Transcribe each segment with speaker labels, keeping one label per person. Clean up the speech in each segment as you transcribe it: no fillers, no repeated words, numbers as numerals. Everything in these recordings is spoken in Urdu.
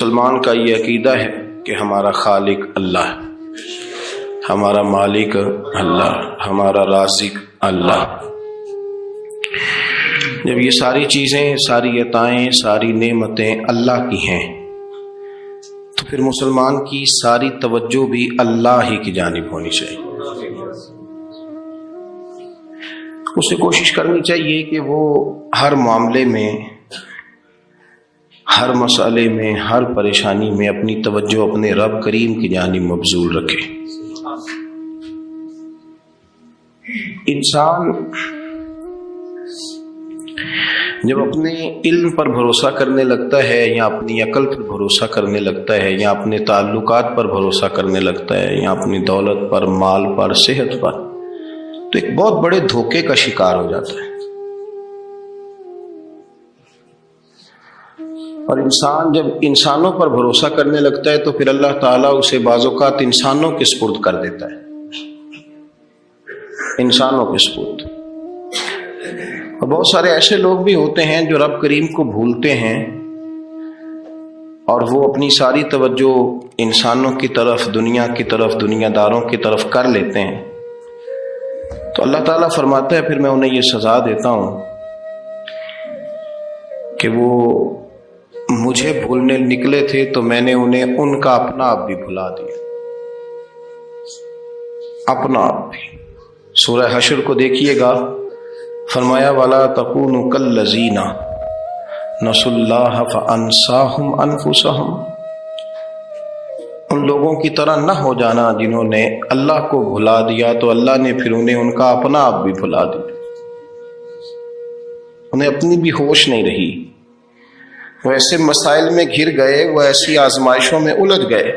Speaker 1: مسلمان کا یہ عقیدہ ہے کہ ہمارا خالق اللہ ہے، ہمارا مالک اللہ، ہمارا رازق اللہ۔ جب یہ ساری چیزیں، ساری عطائیں، ساری نعمتیں اللہ کی ہیں تو پھر مسلمان کی ساری توجہ بھی اللہ ہی کی جانب ہونی چاہیے۔ اسے کوشش کرنی چاہیے کہ وہ ہر معاملے میں، ہر مسئلے میں، ہر پریشانی میں اپنی توجہ اپنے رب کریم کی جانب مبذول رکھے۔ انسان جب اپنے علم پر بھروسہ کرنے لگتا ہے یا اپنی عقل پر بھروسہ کرنے لگتا ہے یا اپنے تعلقات پر بھروسہ کرنے لگتا ہے یا اپنی دولت پر، مال پر، صحت پر، تو ایک بہت بڑے دھوکے کا شکار ہو جاتا ہے۔ اور انسان جب انسانوں پر بھروسہ کرنے لگتا ہے تو پھر اللہ تعالیٰ اسے بعض اوقات انسانوں کے سپرد کر دیتا ہے، انسانوں کے سپرد۔ اور بہت سارے ایسے لوگ بھی ہوتے ہیں جو رب کریم کو بھولتے ہیں اور وہ اپنی ساری توجہ انسانوں کی طرف، دنیا کی طرف، دنیا داروں کی طرف کر لیتے ہیں، تو اللہ تعالیٰ فرماتا ہے پھر میں انہیں یہ سزا دیتا ہوں کہ وہ مجھے بھولنے نکلے تھے تو میں نے انہیں ان کا اپنا آپ بھی بھلا دیا، اپنا آپ بھی۔ سورہ حشر کو دیکھیے گا، فرمایا وَلَا تَكُونُوا كَالَّذِينَ نَسُوا اللَّهَ فَأَنسَاهُمْ أَنفُسَهُمْ۔ ان لوگوں کی طرح نہ ہو جانا جنہوں نے اللہ کو بھلا دیا تو اللہ نے پھر انہیں ان کا اپنا آپ بھی بھلا دیا، انہیں اپنی بھی ہوش نہیں رہی۔ وہ ایسے مسائل میں گھر گئے، وہ ایسی آزمائشوں میں الجھ گئے،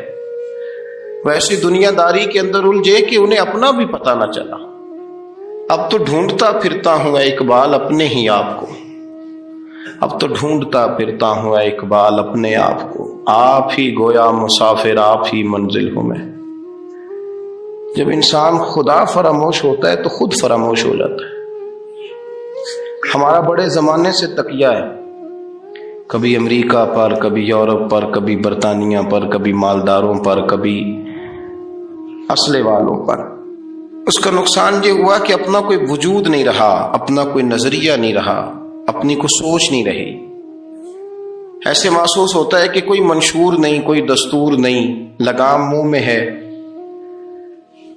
Speaker 1: وہ ایسی دنیا داری کے اندر الجھے کہ انہیں اپنا بھی پتہ نہ چلا۔ اب تو ڈھونڈتا پھرتا ہوں اے اقبال اپنے ہی آپ کو، اب تو ڈھونڈتا پھرتا ہوں اے اقبال اپنے آپ کو، آپ ہی گویا مسافر، آپ ہی منزل ہوں میں۔ جب انسان خدا فراموش ہوتا ہے تو خود فراموش ہو جاتا ہے۔ ہمارا بڑے زمانے سے تکیہ ہے، کبھی امریکہ پر، کبھی یورپ پر، کبھی برطانیہ پر، کبھی مالداروں پر، کبھی اسلحے والوں پر۔ اس کا نقصان یہ ہوا کہ اپنا کوئی وجود نہیں رہا، اپنا کوئی نظریہ نہیں رہا، اپنی کوئی سوچ نہیں رہی۔ ایسے محسوس ہوتا ہے کہ کوئی منشور نہیں، کوئی دستور نہیں، لگام منہ میں ہے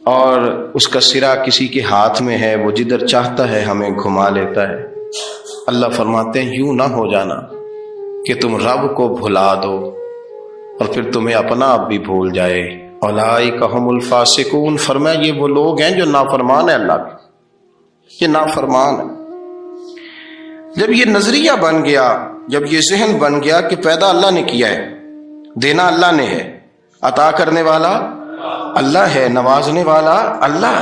Speaker 1: اور اس کا سرا کسی کے ہاتھ میں ہے، وہ جدھر چاہتا ہے ہمیں گھما لیتا ہے۔ اللہ فرماتے ہیں یوں نہ ہو جانا کہ تم رب کو بھلا دو اور پھر تمہیں اپنا آپ بھی بھول جائے۔ اولئک ھم الفاسقون، فرمایا یہ وہ لوگ ہیں جو نافرمان ہیں اللہ کے، یہ نافرمان ہے۔ جب یہ نظریہ بن گیا، جب یہ ذہن بن گیا کہ پیدا اللہ نے کیا ہے، دینا اللہ نے ہے، عطا کرنے والا اللہ ہے، نوازنے والا اللہ،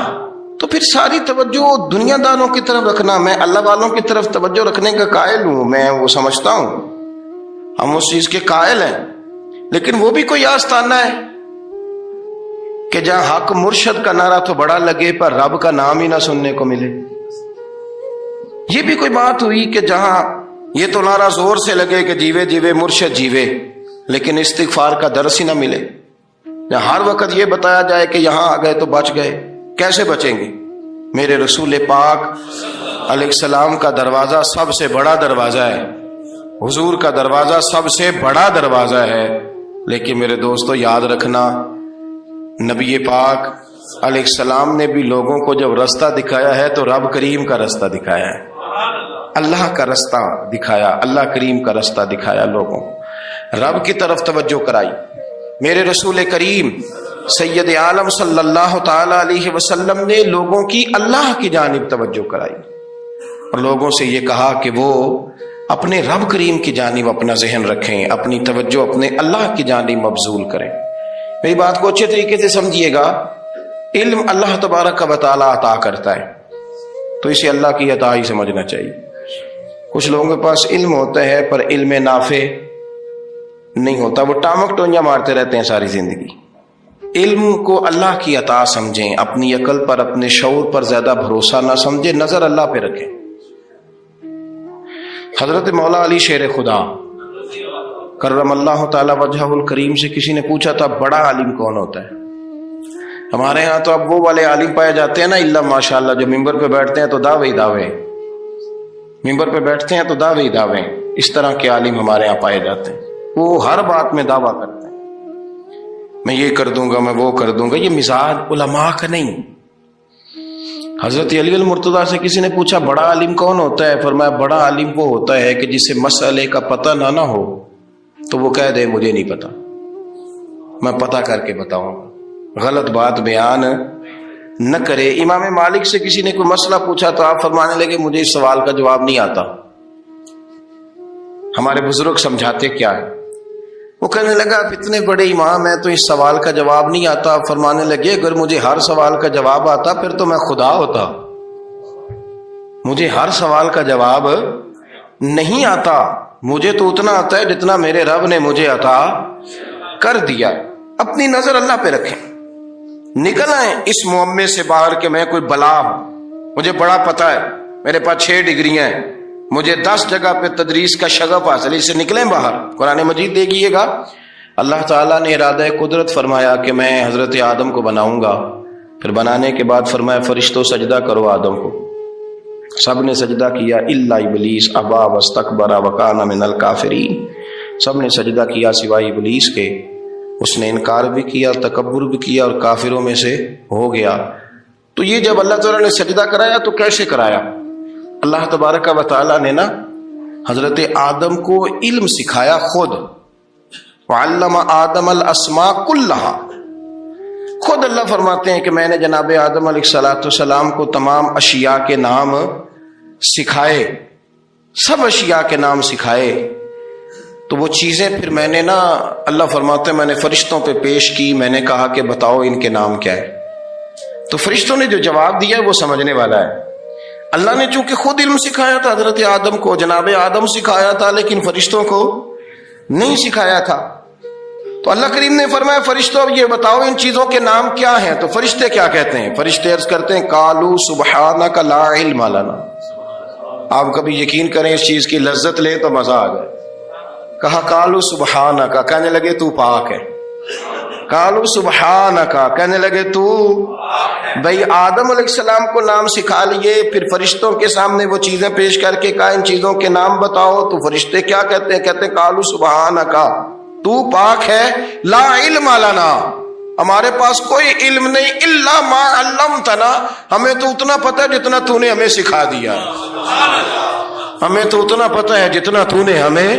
Speaker 1: تو پھر ساری توجہ دنیا داروں کی طرف رکھنا، میں اللہ والوں کی طرف توجہ رکھنے کا قائل ہوں، میں وہ سمجھتا ہوں، ہم اس چیز کے قائل ہیں، لیکن وہ بھی کوئی آستانہ ہے کہ جہاں حق مرشد کا نعرہ تو بڑا لگے پر رب کا نام ہی نہ سننے کو ملے۔ یہ بھی کوئی بات ہوئی کہ جہاں یہ تو نعرہ زور سے لگے کہ جیوے جیوے مرشد جیوے، لیکن استغفار کا درس ہی نہ ملے۔ جہاں ہر وقت یہ بتایا جائے کہ یہاں آ گئے تو بچ گئے، کیسے بچیں گے؟ میرے رسول پاک علیہ السلام کا دروازہ سب سے بڑا دروازہ ہے، حضور کا دروازہ سب سے بڑا دروازہ ہے، لیکن میرے دوستو یاد رکھنا، نبی پاک علیہ السلام نے بھی لوگوں کو جب رستہ دکھایا ہے تو رب کریم کا رستہ دکھایا ہے، اللہ کا رستہ دکھایا، اللہ کریم کا رستہ دکھایا، لوگوں رب کی طرف توجہ کرائی۔ میرے رسول کریم سید عالم صلی اللہ تعالی علیہ وسلم نے لوگوں کی اللہ کی جانب توجہ کرائی اور لوگوں سے یہ کہا کہ وہ اپنے رب کریم کی جانب اپنا ذہن رکھیں، اپنی توجہ اپنے اللہ کی جانب مبذول کریں۔ میری بات کو اچھے طریقے سے سمجھیے گا، علم اللہ تبارک و تعالیٰ عطا کرتا ہے تو اسے اللہ کی عطا ہی سمجھنا چاہیے۔ کچھ لوگوں کے پاس علم ہوتا ہے پر علم نافع نہیں ہوتا، وہ ٹامک ٹونجا مارتے رہتے ہیں ساری زندگی۔ علم کو اللہ کی عطا سمجھیں، اپنی عقل پر، اپنے شعور پر زیادہ بھروسہ نہ سمجھیں، نظر اللہ پہ رکھیں۔ حضرت مولا علی شیر خدا کرم اللہ تعالی وجہہ الکریم سے کسی نے پوچھا تھا بڑا عالم کون ہوتا ہے؟ ہمارے ہاں تو اب وہ والے عالم پائے جاتے ہیں نا الا ماشاءاللہ، جو ممبر پہ بیٹھتے ہیں تو دعوے ہی دعوے، ممبر پہ بیٹھتے ہیں تو دعوے ہی دعوے، اس طرح کے عالم ہمارے ہاں پائے جاتے ہیں۔ وہ ہر بات میں دعویٰ کرتے ہیں، میں یہ کر دوں گا، میں وہ کر دوں گا۔ یہ مزاج علماء کا نہیں۔ حضرت علی المرتضیٰ سے کسی نے پوچھا بڑا عالم کون ہوتا ہے؟ فرمایا بڑا عالم وہ ہوتا ہے کہ جسے مسئلے کا پتہ نہ ہو تو وہ کہہ دے مجھے نہیں پتا، میں پتہ کر کے بتاؤں گا، غلط بات بیان نہ کرے۔ امام مالک سے کسی نے کوئی مسئلہ پوچھا تو آپ فرمانے لگے مجھے اس سوال کا جواب نہیں آتا۔ ہمارے بزرگ سمجھاتے کیا ہے؟ وہ کہنے لگا آپ اتنے بڑے امام ہیں تو اس سوال کا جواب نہیں آتا۔ آپ فرمانے لگے اگر مجھے ہر سوال کا جواب آتا پھر تو میں خدا ہوتا، مجھے ہر سوال کا جواب نہیں آتا، مجھے تو اتنا آتا ہے جتنا میرے رب نے مجھے عطا کر دیا۔ اپنی نظر اللہ پہ رکھیں، نکل آئیں اس معمے سے باہر کہ میں کوئی بلا ہوں، مجھے بڑا پتہ ہے، میرے پاس 6 ڈگریاں ہیں، مجھے 10 جگہ پہ تدریس کا شغف حاصل ہے، اس سے نکلیں باہر۔ قرآن مجید دیکھیے گا اللہ تعالیٰ نے ارادہ قدرت فرمایا کہ میں حضرت آدم کو بناؤں گا، پھر بنانے کے بعد فرمایا فرشتوں سجدہ کرو آدم کو، سب نے سجدہ کیا الا ابلیس ابا واستکبر وکان من الکافرین، سب نے سجدہ کیا سوائے ابلیس کے، اس نے انکار بھی کیا، تکبر بھی کیا اور کافروں میں سے ہو گیا۔ تو یہ جب اللہ تعالیٰ نے سجدہ کرایا تو کیسے کرایا؟ اللہ تبارک و تعالیٰ نے نا حضرت آدم کو علم سکھایا خود، وعلم آدم الاسماء کلہا، خود اللہ فرماتے ہیں کہ میں نے جناب آدم علیہ السلام کو تمام اشیاء کے نام سکھائے، سب اشیاء کے نام سکھائے۔ تو وہ چیزیں پھر میں نے نا، اللہ فرماتے ہیں میں نے فرشتوں پہ پیش کی، میں نے کہا کہ بتاؤ ان کے نام کیا ہے، تو فرشتوں نے جو جواب دیا ہے وہ سمجھنے والا ہے۔ اللہ نے چونکہ خود علم سکھایا تھا حضرت آدم کو، جناب آدم سکھایا تھا لیکن فرشتوں کو نہیں سکھایا تھا، تو اللہ کریم نے فرمایا فرشتوں یہ بتاؤ ان چیزوں کے نام کیا ہیں؟ تو فرشتے کیا کہتے ہیں؟ فرشتے عرض کرتے ہیں قالوا سبحانک لا علم لنا۔ آپ کبھی یقین کریں اس چیز کی لذت لیں تو مزہ آ جائے۔ کہا قالوا سبحانک، کہنے لگے تو پاک ہے، قالوا سبحانک، کہنے لگے تو، بھئی آدم علیہ السلام کو نام سکھا لیے، پھر فرشتوں کے سامنے وہ چیزیں پیش کر کے کہا ان چیزوں کے نام بتاؤ، تو فرشتے کیا کہتے ہیں؟ کہتے ہیں قالوا سبحانک، تو پاک ہے، لا علم لنا، ہمارے پاس کوئی علم نہیں، الا ما علمتنا، ہمیں تو اتنا پتہ ہے جتنا تو نے ہمیں سکھا دیا، ہمیں تو اتنا پتہ ہے جتنا تو نے ہمیں،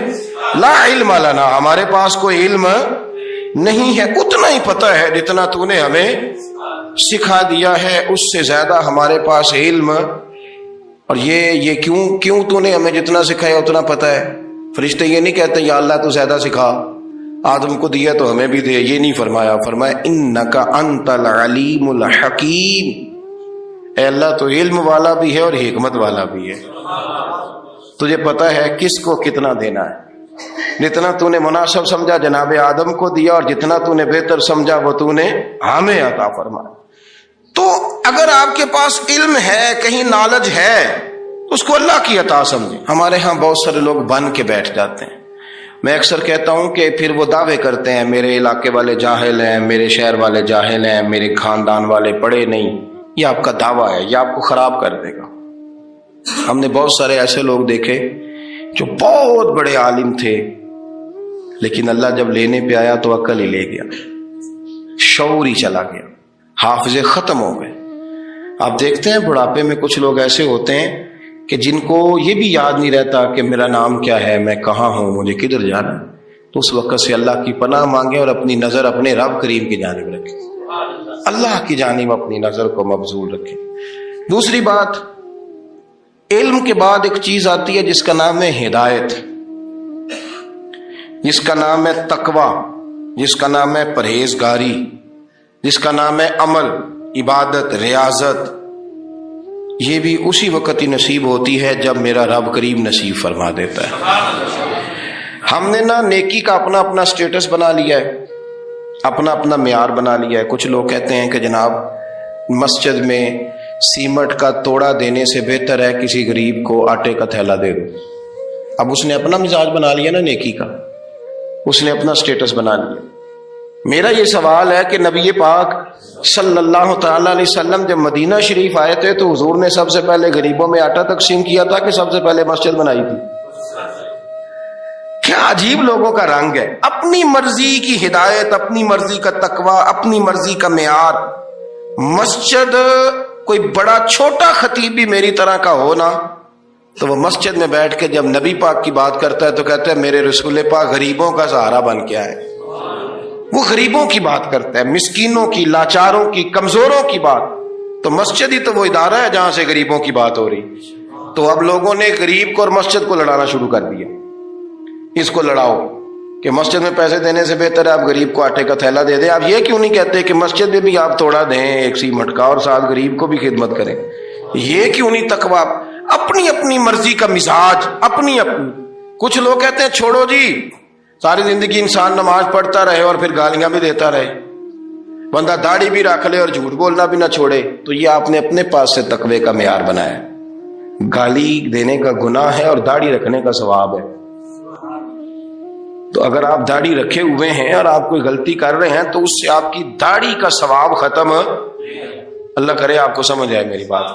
Speaker 1: لا علم لنا، ہمارے پاس کوئی علم نہیں ہے، اتنا ہی پتہ ہے جتنا تو نے ہمیں سکھا دیا ہے، اس سے زیادہ ہمارے پاس علم، اور یہ کیوں تو نے ہمیں جتنا سکھایا اتنا پتہ ہے۔ فرشتے یہ نہیں کہتے یا اللہ تو زیادہ سکھا، آدم کو دیا تو ہمیں بھی دے، یہ نہیں فرمایا، فرمایا انک انت العلیم الحکیم، اے اللہ تو علم والا بھی ہے اور حکمت والا بھی ہے، تجھے پتہ ہے کس کو کتنا دینا ہے، جتنا تو نے مناسب سمجھا جناب آدم کو دیا، اور جتنا تو نے بہتر سمجھا وہ تو نے ہمیں عطا فرمایا۔ تو اگر آپ کے پاس علم ہے، کہیں نالج ہے، اس کو اللہ کی عطا سمجھیں۔ ہمارے ہاں بہت سارے لوگ بن کے بیٹھ جاتے ہیں، میں اکثر کہتا ہوں کہ پھر وہ دعوے کرتے ہیں میرے علاقے والے جاہل ہیں، میرے شہر والے جاہل ہیں، میرے خاندان والے پڑھے نہیں، یہ آپ کا دعویٰ ہے، یہ آپ کو خراب کر دے گا۔ ہم نے بہت سارے ایسے لوگ دیکھے جو بہت بڑے عالم تھے، لیکن اللہ جب لینے پہ آیا تو عقل ہی لے گیا، شعور ہی چلا گیا، حافظے ختم ہو گئے۔ آپ دیکھتے ہیں بڑھاپے میں کچھ لوگ ایسے ہوتے ہیں کہ جن کو یہ بھی یاد نہیں رہتا کہ میرا نام کیا ہے، میں کہاں ہوں، مجھے کدھر جانا ہے، تو اس وقت سے اللہ کی پناہ مانگیں اور اپنی نظر اپنے رب کریم کی جانب رکھیں، اللہ کی جانب اپنی نظر کو مبذول رکھیں۔ دوسری بات، علم کے بعد ایک چیز آتی ہے جس کا نام ہے ہدایت، جس کا نام ہے تقوی، جس کا نام ہے پرہیزگاری، جس کا نام ہے عمل، عبادت، ریاضت۔ یہ بھی اسی وقت ہی نصیب ہوتی ہے جب میرا رب کریم نصیب فرما دیتا ہے۔ ہم نے نا نیکی کا اپنا اپنا سٹیٹس بنا لیا ہے، اپنا اپنا معیار بنا لیا ہے۔ کچھ لوگ کہتے ہیں کہ جناب مسجد میں سیمٹ کا توڑا دینے سے بہتر ہے کسی غریب کو آٹے کا تھیلا دے دو۔ اب اس نے اپنا مزاج بنا لیا نا نیکی کا، اس نے اپنا سٹیٹس بنا لیا۔ میرا یہ سوال ہے کہ نبی پاک صلی اللہ تعالی علیہ وسلم جب مدینہ شریف آئے تھے تو حضور نے سب سے پہلے غریبوں میں آٹا تقسیم کیا تھا کہ سب سے پہلے مسجد بنائی تھی؟ کیا عجیب لوگوں کا رنگ ہے، اپنی مرضی کی ہدایت، اپنی مرضی کا تقوی، اپنی مرضی کا معیار۔ مسجد کوئی بڑا چھوٹا خطیب بھی میری طرح کا ہو نا تو وہ مسجد میں بیٹھ کے جب نبی پاک کی بات کرتا ہے تو کہتا ہے میرے رسول پاک غریبوں کا سہارا بن کے آئے۔ وہ غریبوں کی بات کرتا ہے، مسکینوں کی، لاچاروں کی، کمزوروں کی بات۔ تو مسجد ہی تو وہ ادارہ ہے جہاں سے غریبوں کی بات ہو رہی۔ تو اب لوگوں نے غریب کو اور مسجد کو لڑانا شروع کر دیا، اس کو لڑاؤ کہ مسجد میں پیسے دینے سے بہتر ہے آپ غریب کو آٹے کا تھیلا دے دیں۔ آپ یہ کیوں نہیں کہتے کہ مسجد میں بھی آپ تھوڑا دیں ایک سیمٹ کا اور ساتھ غریب کو بھی خدمت کریں؟ یہ کیوں نہیں تقوی؟ اپنی اپنی مرضی کا مزاج، اپنی اپنی۔ کچھ لوگ کہتے ہیں چھوڑو جی، ساری زندگی انسان نماز پڑھتا رہے اور پھر گالیاں بھی دیتا رہے، بندہ داڑھی بھی رکھ لے اور جھوٹ بولنا بھی نہ چھوڑے۔ تو یہ آپ نے اپنے پاس سے تقوی کا معیار بنایا۔ گالی دینے کا گناہ ہے اور داڑھی رکھنے کا ثواب ہے۔ تو اگر آپ داڑھی رکھے ہوئے ہیں اور آپ کوئی غلطی کر رہے ہیں تو اس سے آپ کی داڑھی کا ثواب ختم، اللہ کرے آپ کو سمجھ آئے میری بات۔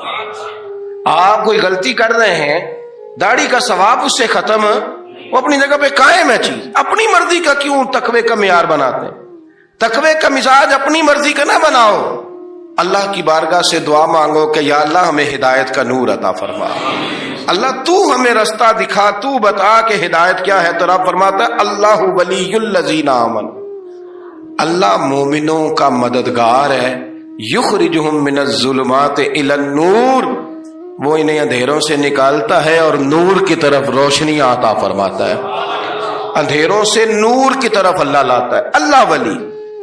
Speaker 1: آپ کوئی غلطی کر رہے ہیں، داڑھی کا ثواب اس سے ختم، وہ اپنی جگہ پہ قائم ہے چیز۔ اپنی مرضی کا کیوں تقوی کا معیار بناتے ہیں؟ تقوی کا مزاج اپنی مرضی کا نہ بناؤ۔ اللہ کی بارگاہ سے دعا مانگو کہ یا اللہ ہمیں ہدایت کا نور عطا فرما، اللہ تو ہمیں رستہ دکھا، تو بتا کہ ہدایت کیا ہے۔ تو رب فرماتا ہے اللہ ولی الذین آمنوا، اللہ مومنوں کا مددگار ہے، یخرجہم من الظلمات الی النور، وہ انہیں اندھیروں سے نکالتا ہے اور نور کی طرف روشنی عطا فرماتا ہے۔ اندھیروں سے نور کی طرف اللہ لاتا ہے۔ اللہ ولی،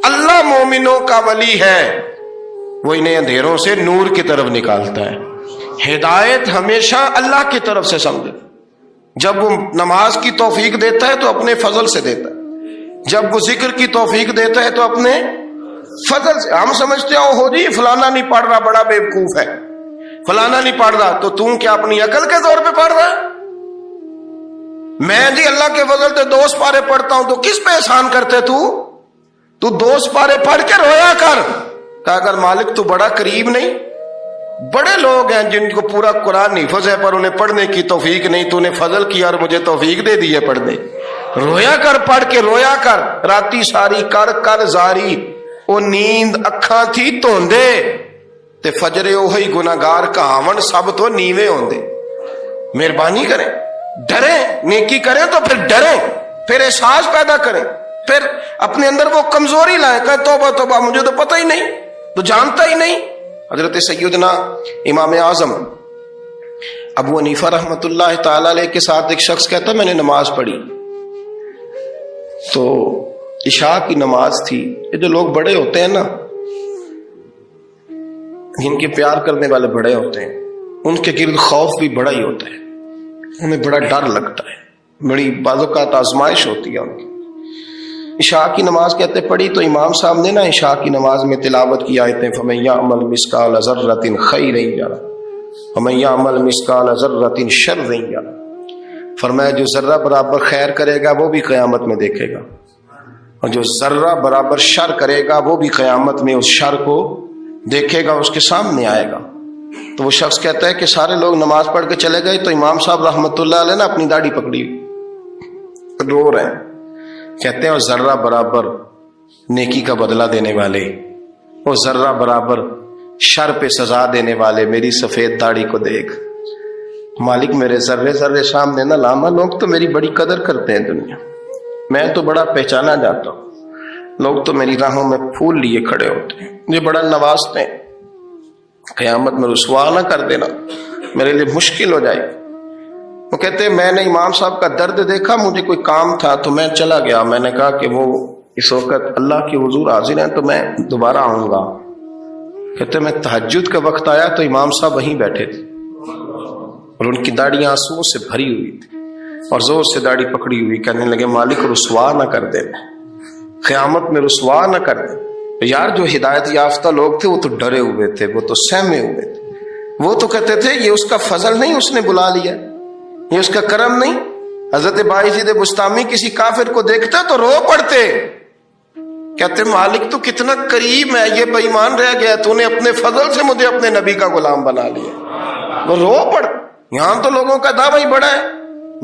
Speaker 1: اللہ مومنوں کا ولی ہے، وہ انہیں اندھیروں سے نور کی طرف نکالتا ہے۔ ہدایت ہمیشہ اللہ کی طرف سے سمجھے۔ جب وہ نماز کی توفیق دیتا ہے تو اپنے فضل سے دیتا ہے، جب وہ ذکر کی توفیق دیتا ہے تو اپنے فضل سے۔ ہم سمجھتے ہو جی فلانا نہیں پڑھ رہا بڑا بیوقوف ہے، فلانا نہیں پڑھ رہا، تو تم کیا اپنی عقل کے طور پہ پڑھ رہا ہے؟ میں جی اللہ کے فضل سے 2 سپارے پڑھتا ہوں، تو کس پہ احسان کرتے تو 2 سپارے پڑھ کے رویا کر کہ اگر مالک تو بڑا قریب نہیں۔ بڑے لوگ ہیں جن کو پورا قرآن حفظ ہے پر انہیں پڑھنے کی توفیق نہیں، تو انہیں فضل کیا اور مجھے توفیق دے دی ہے پڑھنے۔ رویا کر، پڑھ کے رویا کر، راتی ساری کر کر زاری، وہ نیند اکھاں تھی توندے تے فجرے اوہی گناہگار کہاون سب تو نیوے ہوندے۔ مہربانی کریں، ڈریں، نیکی کریں تو پھر ڈریں، پھر احساس پیدا کریں، پھر اپنے اندر وہ کمزوری لائیں کہ توبہ توبہ مجھے تو پتہ ہی نہیں، تو جانتا ہی نہیں۔ حضرت سیدنا امام اعظم ابو حنیفہ رحمۃ اللہ تعالی علیہ کے ساتھ ایک شخص کہتا میں نے نماز پڑھی تو عشاء کی نماز تھی۔ یہ جو لوگ بڑے ہوتے ہیں نا، جن کے پیار کرنے والے بڑے ہوتے ہیں، ان کے گرد خوف بھی بڑا ہی ہوتا ہے، انہیں بڑا ڈر لگتا ہے، بڑی بعض اوقات آزمائش ہوتی ہے ان کی۔ عشاء کی نماز کہتے پڑھی تو امام صاحب نے نا عشاء کی نماز میں تلاوت کی آیتیں فَمَن يَعْمَلْ مِثْقَالَ ذَرَّةٍ خَيْرًا يَرَهُ وَمَن يَعْمَلْ مِثْقَالَ ذَرَّةٍ شَرًّا يَرَهُ، فرمایا جو ذرہ برابر خیر کرے گا وہ بھی قیامت میں دیکھے گا، اور جو ذرہ برابر شر کرے گا وہ بھی قیامت میں اس شر کو دیکھے گا، اس کے سامنے آئے گا۔ تو وہ شخص کہتا ہے کہ سارے لوگ نماز پڑھ کے چلے گئے تو امام صاحب رحمۃ اللہ علیہ نے اپنی داڑھی پکڑی رو رہے ہیں، کہتے ہیں وہ ذرہ برابر نیکی کا بدلہ دینے والے، وہ ذرہ برابر شر پہ سزا دینے والے میری سفید داڑھی کو دیکھ، مالک میرے ذرے ذرے سامنے نہ لاما، لوگ تو میری بڑی قدر کرتے ہیں دنیا، میں تو بڑا پہچانا جاتا ہوں، لوگ تو میری راہوں میں پھول لیے کھڑے ہوتے ہیں، مجھے بڑا نوازتے ہیں، قیامت میں رسوا نہ کر دینا، میرے لیے مشکل ہو جائے۔ وہ کہتے ہیں میں نے امام صاحب کا درد دیکھا، مجھے کوئی کام تھا تو میں چلا گیا، میں نے کہا کہ وہ اس وقت اللہ کے حضور حاضر ہیں تو میں دوبارہ آؤں گا۔ کہتے میں تہجد کا وقت آیا تو امام صاحب وہیں بیٹھے تھے اور ان کی داڑھی آنسوؤں سے بھری ہوئی تھی اور زور سے داڑھی پکڑی ہوئی، کہنے لگے مالک رسوا نہ کر دے، قیامت میں رسوا نہ کر دے۔ یار جو ہدایت یافتہ لوگ تھے وہ تو ڈرے ہوئے تھے، وہ تو سہمے ہوئے تھے، وہ تو کہتے تھے یہ اس کا فضل نہیں، اس نے بلا لیا، یہ اس کا کرم نہیں، حضرت باعزید بستامی کسی کافر کو دیکھتا تو رو پڑتے، کہتے مالک تو کتنا کریم ہے، یہ بے ایمان رہ گیا، تو نے اپنے فضل سے مجھے اپنے نبی کا غلام بنا لیا۔ وہ رو پڑ۔ یہاں تو لوگوں کا دعویٰ ہی بڑا ہے،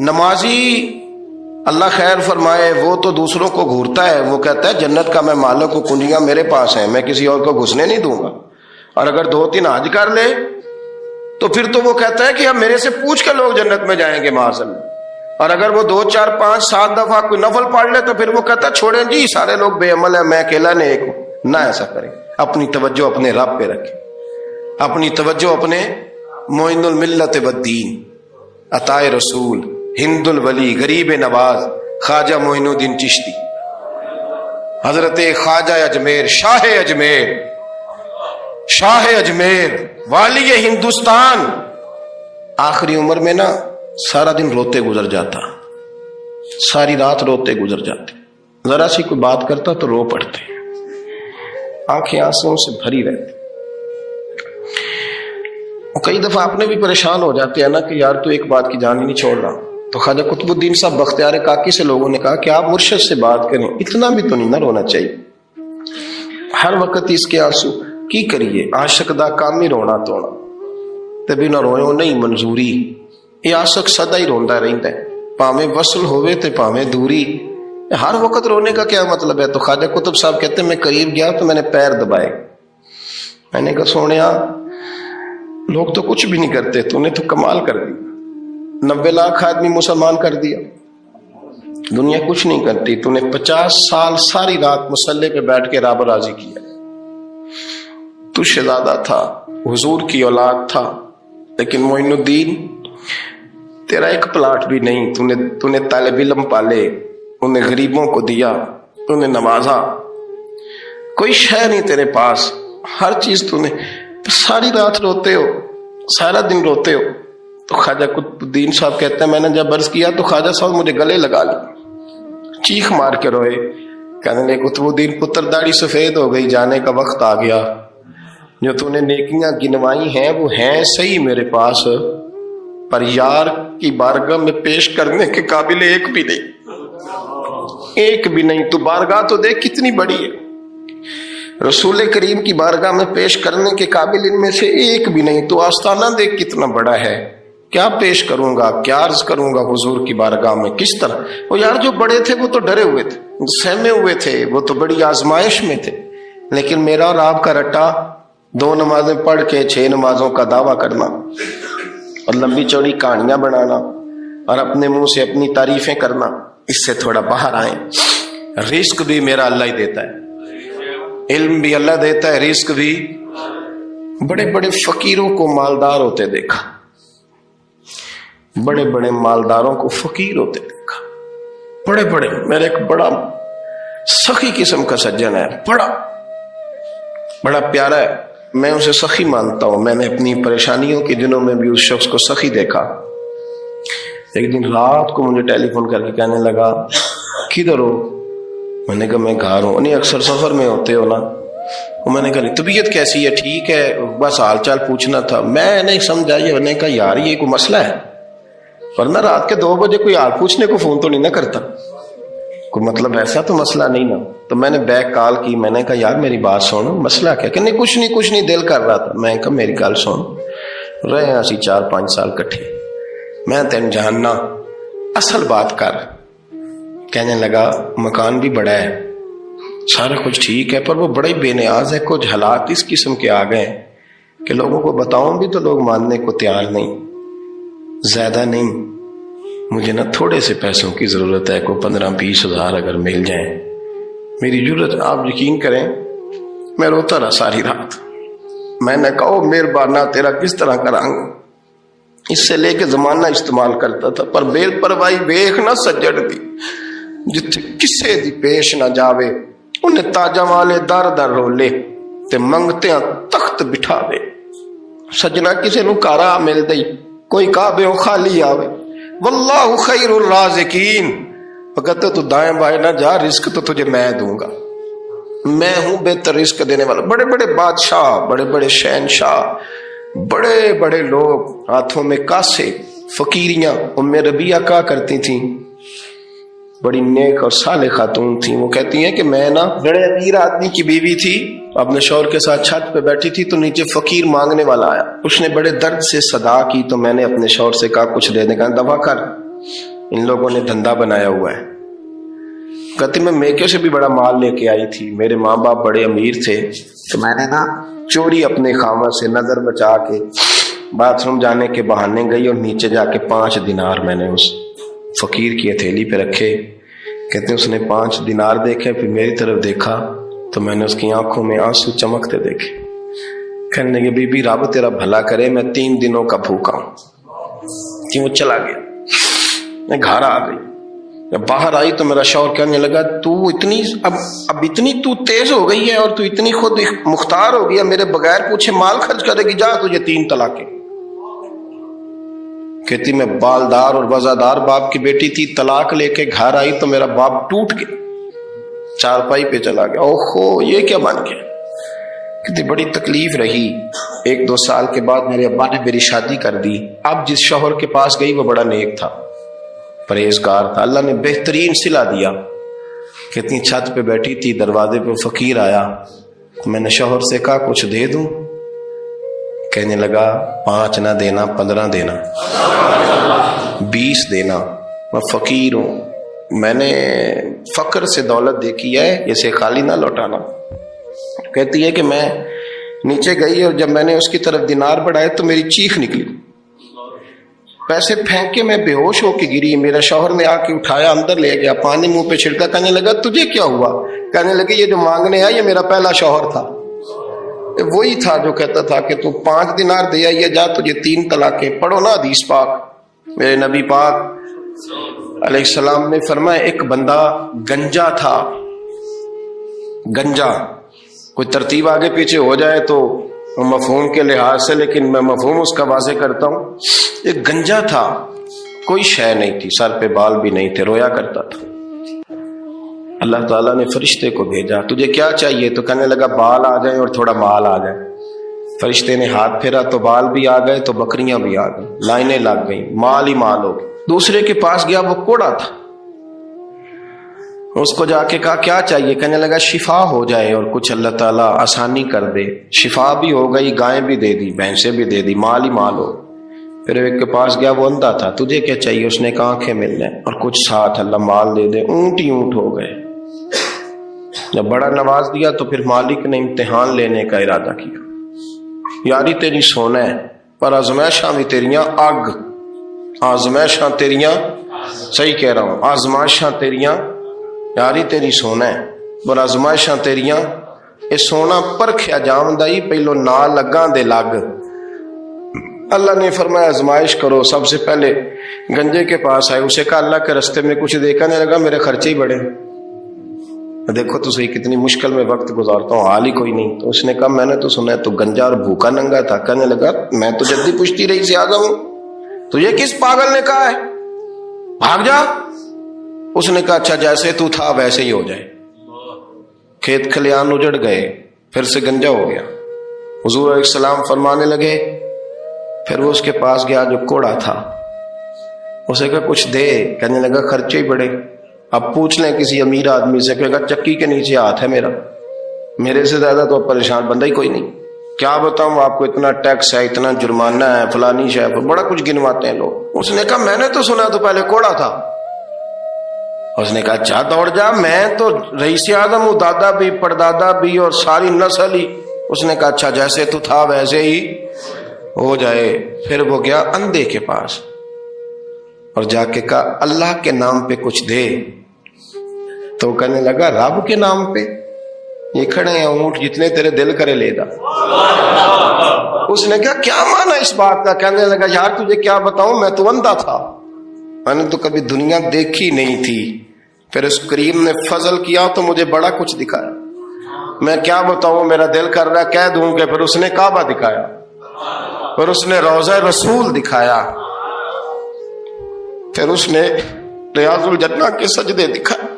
Speaker 1: نمازی اللہ خیر فرمائے وہ تو دوسروں کو گھورتا ہے، وہ کہتا ہے جنت کا میں مالک ہوں، کنجیاں میرے پاس ہیں، میں کسی اور کو گھسنے نہیں دوں گا، اور اگر 2-3 حج کر لے تو پھر تو وہ کہتا ہے کہ اب میرے سے پوچھ کے لوگ جنت میں جائیں گے معاذ اللہ، اور اگر وہ 2 4 5 7 دفعہ کوئی نفل پڑھ لے تو پھر وہ کہتا ہے چھوڑیں جی سارے لوگ بے عمل ہیں، میں اکیلا نیک ہوں۔ نہ ایسا کریں، اپنی توجہ اپنے رب پہ رکھیں، اپنی توجہ اپنے معین الملت والدین، عطائے رسول، ہند الولی، غریب نواز، خواجہ معین الدین چشتی، حضرت خواجہ اجمیر، شاہ اجمیر، شاہ اجمیر، والی ہندوستان، آخری عمر میں نا سارا دن روتے گزر جاتا، ساری رات روتے گزر جاتے، ذرا سی کوئی بات کرتا تو رو پڑتے، آنکھیں آنسوں سے بھری رہتی۔ کئی دفعہ آپ نے بھی پریشان ہو جاتے ہیں نا کہ یار تو ایک بات کی جان ہی نہیں چھوڑ رہا، تو خواجہ قطب الدین صاحب بختیار کاکی سے لوگوں نے کہا کہ آپ مرشد سے بات کریں، اتنا بھی تو نہیں نہ رونا چاہیے، ہر وقت اس کے آنسو کی کریے، عاشق دا کام ہی رونا تونا، تبھی نہ روئے نہیں منظوری، یہ عاشق سدا ہی روندا رہتا ہے، پاویں وصل ہوئے تے پاویں دوری، ہر وقت رونے کا کیا مطلب ہے؟ تو خواجہ قطب صاحب کہتے ہیں میں قریب گیا تو میں نے پیر دبائے، میں نے کہا سونیا لوگ تو کچھ بھی نہیں کرتے، تو نے تو کمال کر دی، 90 لاکھ آدمی مسلمان کر دیا، دنیا کچھ نہیں کرتی، تو نے 50 سال ساری رات مصلے پہ بیٹھ کے رب راضی کیا، تو شہزادہ تھا، حضور کی اولاد تھا، لیکن معین الدین تیرا ایک پلاٹ بھی نہیں، تو نے طالب علم پالے، انہیں غریبوں کو دیا، انہیں نوازا، کوئی شے نہیں تیرے پاس، ہر چیز تو نے، ساری رات روتے ہو، سارا دن روتے ہو۔ تو خواجہ قطب الدین صاحب کہتے ہیں میں نے جب عرض کیا تو خواجہ صاحب مجھے گلے لگا لی، چیخ مار کے روئے، کہنے لگے قطب الدین پتر داڑھی سفید ہو گئی، جانے کا وقت آ گیا، جو تو نے نیکیاں گنوائی ہیں وہ ہیں صحیح میرے پاس، پر یار کی بارگاہ میں پیش کرنے کے قابل ایک بھی نہیں، ایک بھی نہیں، تو بارگاہ تو دیکھ کتنی بڑی ہے، رسول کریم کی بارگاہ میں پیش کرنے کے قابل ان میں سے ایک بھی نہیں، تو آستانہ دیکھ کتنا بڑا ہے، کیا پیش کروں گا، کیا عرض کروں گا حضور کی بارگاہ میں، کس طرح؟ وہ یار جو بڑے تھے وہ تو ڈرے ہوئے تھے، سہمے ہوئے تھے، وہ تو بڑی آزمائش میں تھے، لیکن میرا اور آپ کا رٹا 2 نمازیں پڑھ کے 6 نمازوں کا دعویٰ کرنا اور لمبی چوڑی کہانیاں بنانا اور اپنے منہ سے اپنی تعریفیں کرنا، اس سے تھوڑا باہر آئیں۔ رزق بھی میرا اللہ ہی دیتا ہے، علم بھی اللہ دیتا ہے، رزق بھی۔ بڑے بڑے فقیروں کو مالدار ہوتے دیکھا، بڑے بڑے مالداروں کو فقیر ہوتے دیکھا، بڑے بڑے، میرا ایک بڑا سخی قسم کا سجن ہے، بڑا پیارا ہے، میں اسے سخی مانتا ہوں، میں نے اپنی پریشانیوں کے دنوں میں بھی اس شخص کو سخی دیکھا۔ ایک دن رات کو مجھے ٹیلی فون کر کے کہنے لگا کدھر ہو؟ میں نے کہا میں گھر ہوں۔ نہیں اکثر سفر میں ہوتے ہو نا؟ میں نے کہا طبیعت کیسی ہے؟ ٹھیک ہے، بس حال چال پوچھنا تھا۔ میں نہیں سمجھا، یہ میں نے کہا یار یہ کوئی مسئلہ ہے، ورنہ رات کے 2 بجے کوئی حال پوچھنے کو فون تو نہیں نہ کرتا، کوئی مطلب ایسا تو مسئلہ نہیں نا۔ تو میں نے بیک کال کی، میں نے کہا یار میری بات سن، مسئلہ کیا؟ کہ نہیں کچھ نہیں دل کر رہا تھا۔ میں نے کہا میری گل سن، رہے ہیں اسی 4-5 سال کٹھے، میں تین جاننا، اصل بات کر۔ کہنے لگا مکان بھی بڑا ہے، سارا کچھ ٹھیک ہے، پر وہ بڑا ہی بے نیاز ہے، کچھ حالات اس قسم کے آ گئے کہ لوگوں کو بتاؤں بھی تو لوگ ماننے کو تیار نہیں، زیادہ نہیں، مجھے نا تھوڑے سے پیسوں کی ضرورت ہے، کوئی 15-20 ہزار اگر مل جائیں، میری ضرورت۔ آپ یقین کریں میں روتا رہا ساری رات۔ میں نے کہا مہربانہ تیرا کس طرح کرانگا، اس سے لے کے زمانہ استعمال کرتا تھا، پر بے پرواہی ویخ نہ سجڑ دی، جتھے کسے دی پیش نہ جاوے، انہیں تاجہ والے در در رولے تے منگتے ہیں تخت بٹھاوے۔ سجنا کسے نو کارا مل دئی، کوئی کعبے ہو خالی آوے، واللہ خیر الرازقین، فقط تو دائیں بائیں نہ جا، رزق تو تجھے میں دوں گا، میں ہوں بہتر رزق دینے والا۔ بڑے بڑے بادشاہ، بڑے بڑے شہنشاہ، بڑے بڑے لوگ، ہاتھوں میں کاسے، فقیریاں ام ربیہ کہا کرتی تھیں، بڑی نیک اور صالح خاتون تھیں، وہ کہتی ہیں کہ میں نا بڑے امیر آدمی کی بیوی تھی، اپنے شوہر کے ساتھ چھت پہ بیٹھی تھی تو نیچے فقیر مانگنے والا آیا، اس نے بڑے درد سے صدا کی تو میں نے اپنے شوہر سے کہا کچھ دے دے، کہا دفع کر، ان لوگوں نے دھندا بنایا ہوا ہے۔ کہتی میں میکے سے بھی بڑا مال لے کے آئی تھی، میرے ماں باپ بڑے امیر تھے تو میں نے نا چوری اپنے خامد سے نظر بچا کے باتھ روم جانے کے بہانے گئی اور نیچے جا کے 5 دینار میں نے اس فقیر کی ہتھیلی پہ رکھے۔ کہتے ہیں اس نے 5 دینار دیکھے، پھر میری طرف دیکھا تو میں نے اس کی آنکھوں میں آنسو چمکتے دیکھے۔ کہنے لگے بی بی رب تیرا بھلا کرے، میں 3 دنوں کا بھوکا ہوں۔ کہ وہ چلا گیا، میں گھر آ گئی، جب باہر آئی تو میرا شوہر کہنے لگا تو اتنی اب اتنی تو تیز ہو گئی ہے اور تو اتنی خود مختار ہو گیا، میرے بغیر پوچھے مال خرچ کرے گی، جا تجھے 3 طلاقیں۔ کہتی میں بالدار اور وزادار باپ کی بیٹی تھی، طلاق لے کے گھر آئی تو میرا باپ ٹوٹ گیا، چارپائی پہ چلا گیا، اوہو یہ کیا بن گیا۔ کہتی بڑی تکلیف رہی، 1-2 سال کے بعد میرے ابا نے میری شادی کر دی۔ اب جس شوہر کے پاس گئی وہ بڑا نیک تھا، پرہیزگار تھا، اللہ نے بہترین صلہ دیا۔ کتنی چھت پہ بیٹھی تھی، دروازے پہ فقیر آیا تو میں نے شوہر سے کہا کچھ دے دوں، کہنے لگا 5 نہ دینا، 15 دینا، 20 دینا، میں فقیر ہوں، میں نے فقر سے دولت دیکھی ہے، اسے خالی نہ لوٹانا۔ کہتی ہے کہ میں نیچے گئی اور جب میں نے اس کی طرف دینار بڑھائے تو میری چیخ نکلی، پیسے پھینک کے میں بے ہوش ہو کے گری، میرا شوہر نے آ کے اٹھایا، اندر لے گیا، پانی منہ پہ چھڑکا، کہنے لگا تجھے کیا ہوا؟ کہنے لگے یہ جو مانگنے آیا یہ میرا پہلا شوہر تھا، وہی تھا جو کہتا تھا کہ تو 5 دینار دیا یہ جا تجھے 3 طلاقیں۔ پڑھو نا حدیث پاک، میرے نبی پاک علیہ السلام نے فرمایا ایک بندہ گنجا تھا، گنجا، کوئی ترتیب آگے پیچھے ہو جائے تو مفہوم کے لحاظ سے، لیکن میں مفہوم اس کا واضح کرتا ہوں، ایک گنجا تھا، کوئی شے نہیں تھی، سر پہ بال بھی نہیں تھے، رویا کرتا تھا۔ اللہ تعالیٰ نے فرشتے کو بھیجا، تجھے کیا چاہیے؟ تو کہنے لگا بال آ جائیں اور تھوڑا مال آ جائے۔ فرشتے نے ہاتھ پھیرا تو بال بھی آ گئے تو بکریاں بھی آ گئیں، لائنیں لگ گئیں، مال ہی مال ہو گئے۔ دوسرے کے پاس گیا، وہ کوڑا تھا، اس کو جا کے کہا کیا چاہیے؟ کہنے لگا شفا ہو جائے اور کچھ اللہ تعالیٰ آسانی کر دے۔ شفا بھی ہو گئی، گائیں بھی دے دی، بھینسیں بھی دے دی، مال ہی مال ہو۔ پھر ایک کے پاس گیا، وہ اندھا تھا، تجھے کیا چاہیے؟ اس نے کہا آنکھیں ملنے اور کچھ ساتھ اللہ مال دے دے۔ اونٹ ہی اونٹ ہو گئے۔ جب بڑا نواز دیا تو پھر مالک نے امتحان لینے کا ارادہ کیا، یاری تیری سونا ہے پر آزمائشاں بھی تیریاں اگ، آزمائشاں تیریاں، صحیح کہہ رہا ہوں، آزمائشاں تیریاں، یاری تیری سونا ہے پر آزمائشاں تیریاں، اے سونا پرکھیا جامدائی پہلو نہ لگاں دے لگ۔ اللہ نے فرمایا آزمائش کرو۔ سب سے پہلے گنجے کے پاس آئے، اسے کہا اللہ کے رستے میں کچھ دیکھنے لگا، میرے خرچے ہی بڑے، دیکھو تو صحیح کتنی مشکل میں وقت گزارتا ہوں، حال ہی کوئی نہیں۔ تو اس نے کہا میں نے تو سنا ہے تو گنجا اور بھوکا ننگا تھا۔ کہنے لگا میں تو جدی پشتی رہی سے آگا ہوں، تجھے کس پاگل نے کہا ہے بھاگ جا؟ اس نے کہا اچھا جیسے تو تھا ویسے ہی ہو جائے۔ کھیت کھلیان اجڑ گئے، پھر سے گنجا ہو گیا۔ حضور علیہ السلام فرمانے لگے، پھر وہ اس کے پاس گیا جو کوڑا تھا، اسے کہا کچھ دے، کہنے لگا خرچے ہی بڑے۔ اب پوچھ لیں کسی امیر آدمی سے، کہے گا چکی کے نیچے ہاتھ ہے میرا، میرے سے زیادہ تو پریشان بندہ ہی کوئی نہیں، کیا بتاؤں آپ کو، اتنا ٹیکس ہے، اتنا جرمانہ ہے، فلانی شے، بڑا کچھ گنواتے ہیں لوگ۔ اس نے کہا میں نے تو سنا تو پہلے کوڑا تھا۔ اس نے کہا اچھا دوڑ جا، میں تو رئیس اعظم ہوں، دادا بھی پردادا بھی اور ساری نسل ہی۔ اس نے کہا اچھا جیسے تو تھا ویسے ہی ہو جائے۔ پھر وہ گیا اندھے کے پاس اور جا کے کہا اللہ کے نام پہ کچھ دے۔ تو کہنے لگا رب کے نام پہ؟ یہ کھڑے ہیں اونٹ، جتنے تیرے دل کرے لے دا۔ اس نے کہا کیا مانا اس بات کا؟ کہنے لگا یار تجھے کیا بتاؤں، میں تو اندھا تھا، میں نے تو کبھی دنیا دیکھی نہیں تھی، پھر اس کریم نے فضل کیا تو مجھے بڑا کچھ دکھایا، میں کیا بتاؤں، میرا دل کر رہا کہہ دوں کہ پھر اس نے کعبہ دکھایا، پھر اس نے روضہ رسول دکھایا، پھر اس نے ریاض الجنہ کے سجدے دکھائے،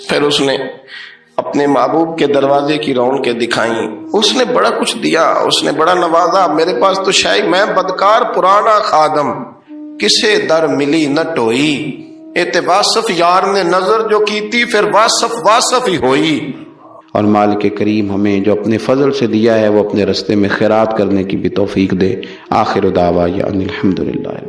Speaker 1: پھر اس نے اپنے محبوب کے دروازے کی رونقیں دکھائیں. اس نے بڑا کچھ دیا, اس نے بڑا نوازا. میرے پاس تو شاید میں بدکار پرانا خادم, کسے در ملی نہ ٹوئی. واصف یار نے نظر جو کی تھی پھر واصف ہی ہوئی.
Speaker 2: اور مالک کریم ہمیں جو اپنے فضل سے دیا ہے وہ اپنے رستے میں خیرات کرنے کی بھی توفیق دے. آخر دعوانا ان الحمدللہ.